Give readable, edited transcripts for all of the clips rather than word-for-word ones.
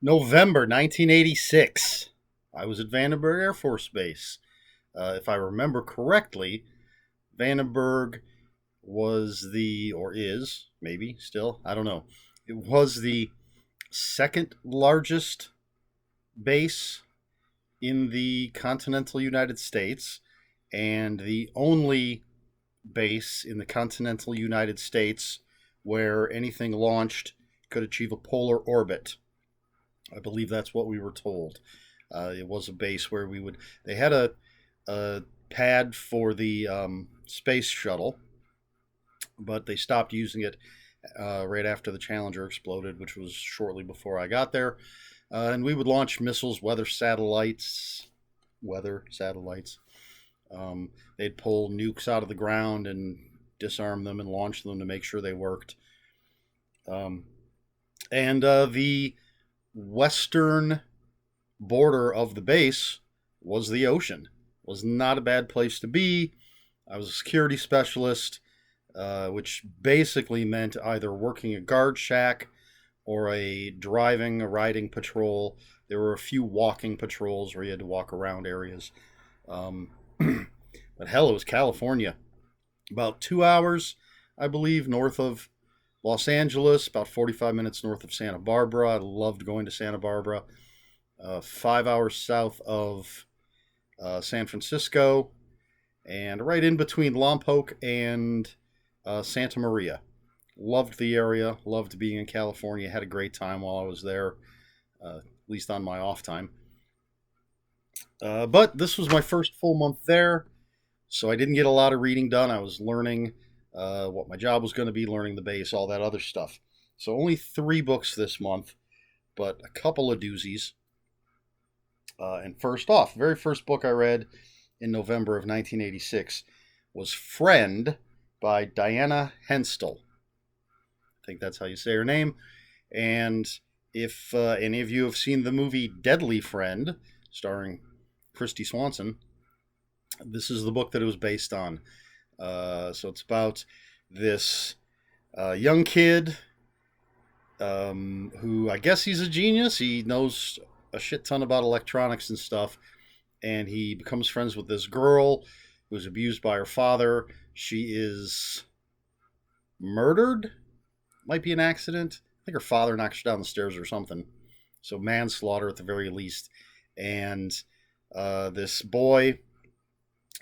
November 1986. I was at Vandenberg Air Force Base. If I remember correctly, Vandenberg was or is, maybe still, I don't know. It was the second largest base in the continental United States and the only base in the continental United States where anything launched could achieve a polar orbit. I believe that's what we were told. It was a base where they had a pad for the space shuttle, but they stopped using it right after the Challenger exploded, which was shortly before I got there. And we would launch missiles, weather satellites. They'd pull nukes out of the ground and disarm them and launch them to make sure they worked. Um, and the western border of the base was the ocean. Was not a bad place to be. I was a security specialist, which basically meant either working a guard shack or a riding patrol. There were a few walking patrols where you had to walk around areas. Um, but hell, it was California. About 2 hours, I believe, north of Los Angeles, about 45 minutes north of Santa Barbara. I loved going to Santa Barbara. 5 hours south of San Francisco, and right in between Lompoc and Santa Maria. Loved the area, loved being in California, had a great time while I was there, at least on my off time. But this was my first full month there, so I didn't get a lot of reading done. I was learning what my job was going to be, learning the base, all that other stuff. So only 3 books this month, but a couple of doozies. And first off, very first book I read in November of 1986 was Friend by Diana Henstel. I think that's how you say her name. And if any of you have seen the movie Deadly Friend, starring Christy Swanson, this is the book that it was based on. So it's about this young kid who I guess he's a genius. He knows a shit ton about electronics and stuff, and he becomes friends with this girl who's abused by her father. She is murdered. Might be an accident. I think her father knocks her down the stairs or something. So manslaughter at the very least. And this boy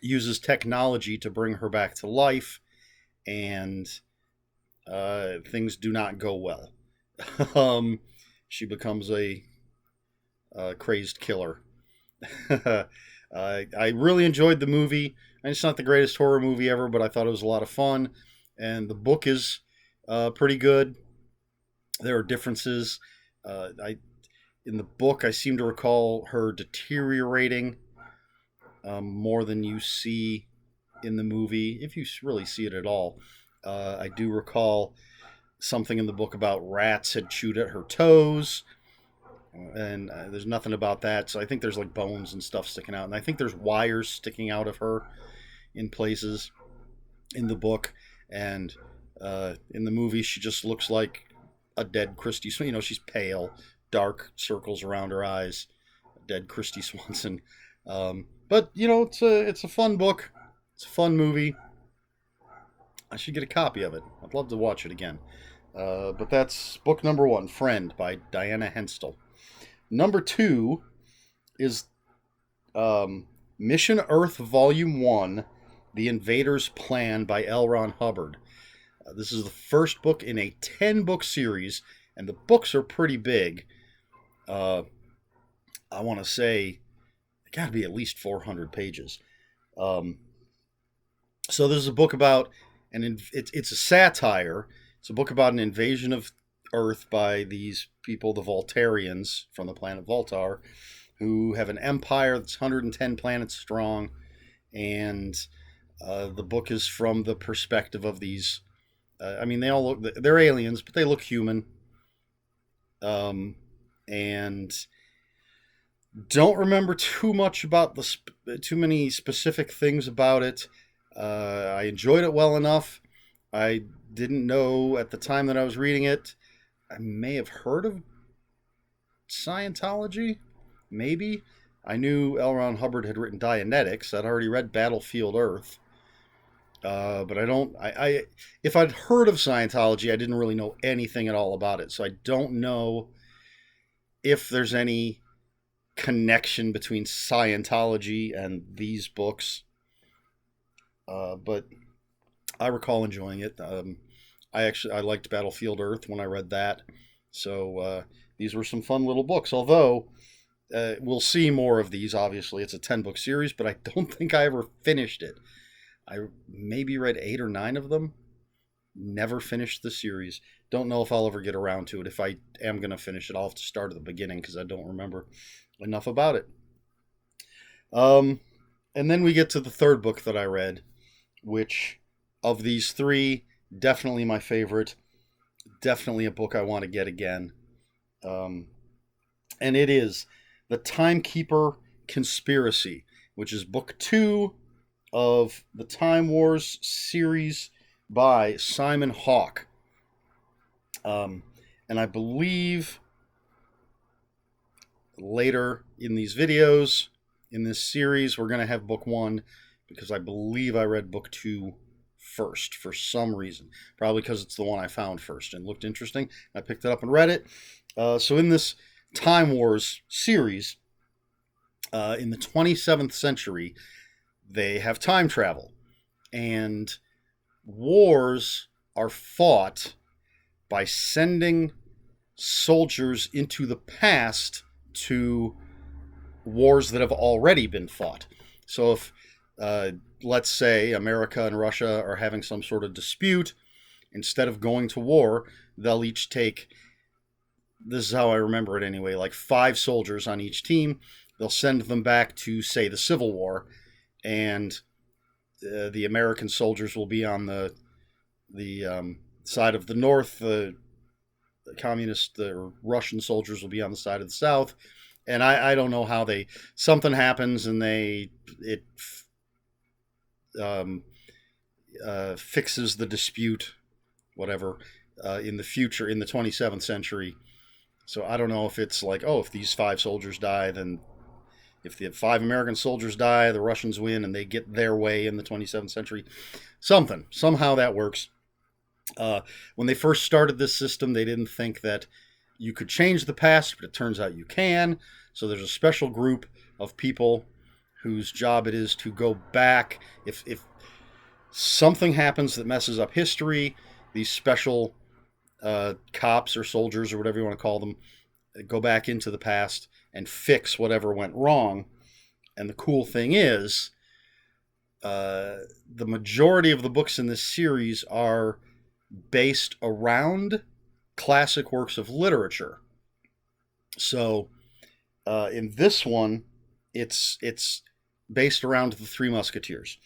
uses technology to bring her back to life, and things do not go well. She becomes a crazed killer. I really enjoyed the movie. It's not the greatest horror movie ever, but I thought it was a lot of fun. And the book is pretty good. There are differences. I In the book, I seem to recall her deteriorating more than you see in the movie, if you really see it at all. I do recall something in the book about rats had chewed at her toes, and there's nothing about that. So I think there's like bones and stuff sticking out, and I think there's wires sticking out of her in places in the book, and in the movie she just looks like a dead Christy. She's pale, dark circles around her eyes, dead Christy Swanson. But it's a fun book. It's a fun movie. I should get a copy of it. I'd love to watch it again. But that's book number 1, Friend by Diana Henstel. Number 2 is Mission Earth Volume 1, The Invader's Plan by L. Ron Hubbard. This is the first book in a 10-book series, and the books are pretty big. I want to say they got to be at least 400 pages. So this is a book about it's a satire. It's a book about an invasion of Earth by these people, the Voltarians from the planet Voltar, who have an empire that's 110 planets strong, and the book is from the perspective of these. They all they're aliens, but they look human. And don't remember too much about too many specific things about it. I enjoyed it well enough. I didn't know at the time that I was reading it. I may have heard of Scientology, maybe. I knew L. Ron Hubbard had written Dianetics. I'd already read Battlefield Earth. But I don't. If I'd heard of Scientology, I didn't really know anything at all about it. So I don't know if there's any connection between Scientology and these books. But I recall enjoying it. I liked Battlefield Earth when I read that. So these were some fun little books. Although we'll see more of these. Obviously, it's a 10-book series, but I don't think I ever finished it. I maybe read 8 or 9 of them. Never finished the series. Don't know if I'll ever get around to it. If I am going to finish it, I'll have to start at the beginning because I don't remember enough about it. And then we get to the third book that I read, which of these 3, definitely my favorite. Definitely a book I want to get again. And it is The Timekeeper Conspiracy, which is book 2 of the Time Wars series by Simon Hawke. And I believe later in these videos, in this series, we're going to have book 1, because I believe I read book 2 first for some reason. Probably because it's the one I found first and looked interesting. I picked it up and read it. So in this Time Wars series, in the 27th century, they have time travel. And wars are fought by sending soldiers into the past to wars that have already been fought. So if, let's say, America and Russia are having some sort of dispute, instead of going to war, they'll each take, this is how I remember it anyway, like 5 soldiers on each team. They'll send them back to, say, the Civil War, and the American soldiers will be on the side of the North. The communist, the Russian soldiers will be on the side of the South. And I don't know how something happens and it fixes the dispute, whatever, in the future, in the 27th century. So I don't know if it's like, oh, if these 5 soldiers die, then if the 5 American soldiers die, the Russians win and they get their way in the 27th century. Somehow that works. When they first started this system, they didn't think that you could change the past, but it turns out you can. So there's a special group of people whose job it is to go back. If something happens that messes up history, these special cops or soldiers or whatever you want to call them go back into the past and fix whatever went wrong. And the cool thing is, the majority of the books in this series are based around classic works of literature. So in this one, it's based around the Three Musketeers.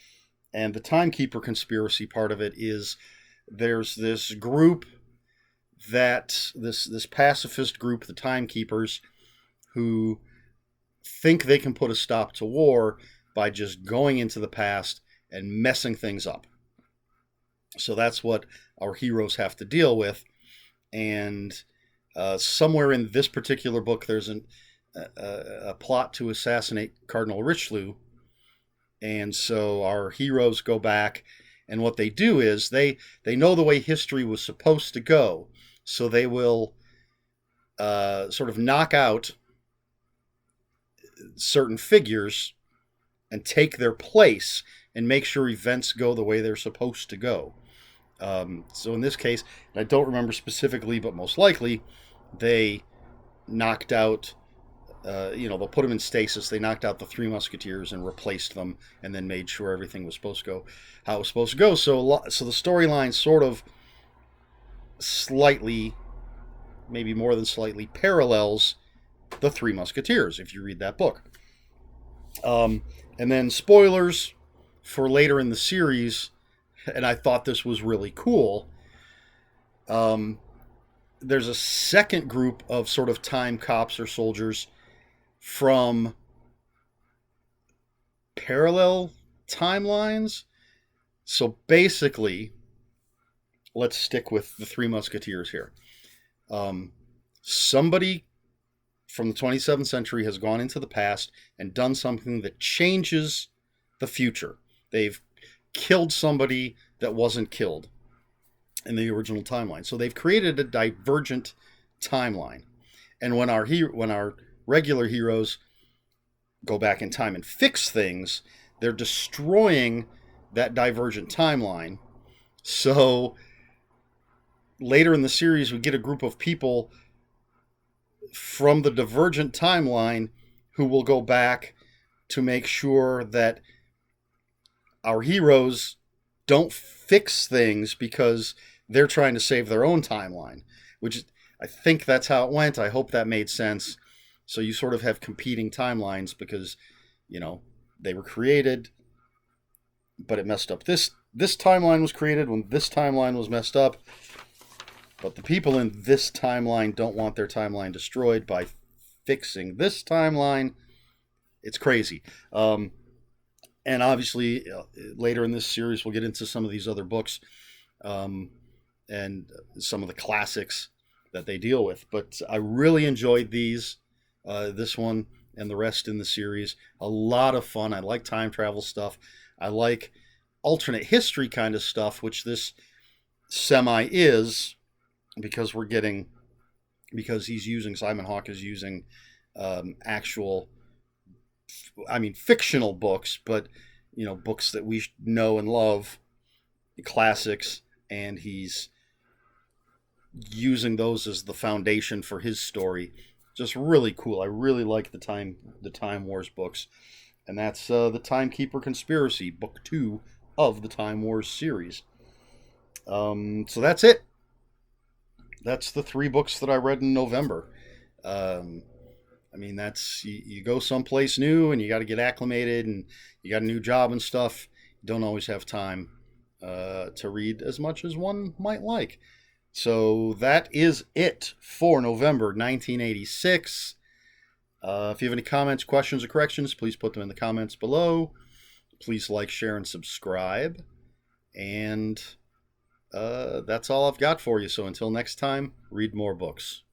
And the Timekeeper Conspiracy part of it is there's this group this pacifist group, the Timekeepers, who think they can put a stop to war by just going into the past and messing things up. So that's what our heroes have to deal with. And somewhere in this particular book, there's a plot to assassinate Cardinal Richelieu. And so our heroes go back, and what they do is they know the way history was supposed to go. So they will sort of knock out certain figures and take their place and make sure events go the way they're supposed to go. So in this case, I don't remember specifically, but most likely they knocked out, they'll put them in stasis. They knocked out the Three Musketeers and replaced them, and then made sure everything was supposed to go how it was supposed to go. So the storyline sort of slightly, maybe more than slightly, parallels the Three Musketeers if you read that book. And then spoilers for later in the series, and I thought this was really cool. There's a second group of sort of time cops or soldiers from parallel timelines. So basically, let's stick with the Three Musketeers here. Somebody from the 27th century has gone into the past and done something that changes the future. They've killed somebody that wasn't killed in the original timeline. So they've created a divergent timeline. And when our regular heroes go back in time and fix things, they're destroying that divergent timeline. So later in the series, we get a group of people from the divergent timeline who will go back to make sure that our heroes don't fix things because they're trying to save their own timeline, which I think that's how it went. I hope that made sense. So you sort of have competing timelines because, they were created, but it messed up. This timeline was created when this timeline was messed up, but the people in this timeline don't want their timeline destroyed by fixing this timeline. It's crazy. And obviously, later in this series, we'll get into some of these other books and some of the classics that they deal with. But I really enjoyed these, this one and the rest in the series. A lot of fun. I like time travel stuff. I like alternate history kind of stuff, which this semi is, because Simon Hawke is using actual, fictional books, but books that we know and love, classics, and he's using those as the foundation for his story. Just really cool. I really like the Time Wars books, and that's the Timekeeper Conspiracy, book 2 of the Time Wars series. So that's it. That's the 3 books that I read in November. That's you go someplace new and you got to get acclimated and you got a new job and stuff. You don't always have time to read as much as one might like. So that is it for November 1986. If you have any comments, questions, or corrections, please put them in the comments below. Please like, share, and subscribe. And that's all I've got for you. So until next time, read more books.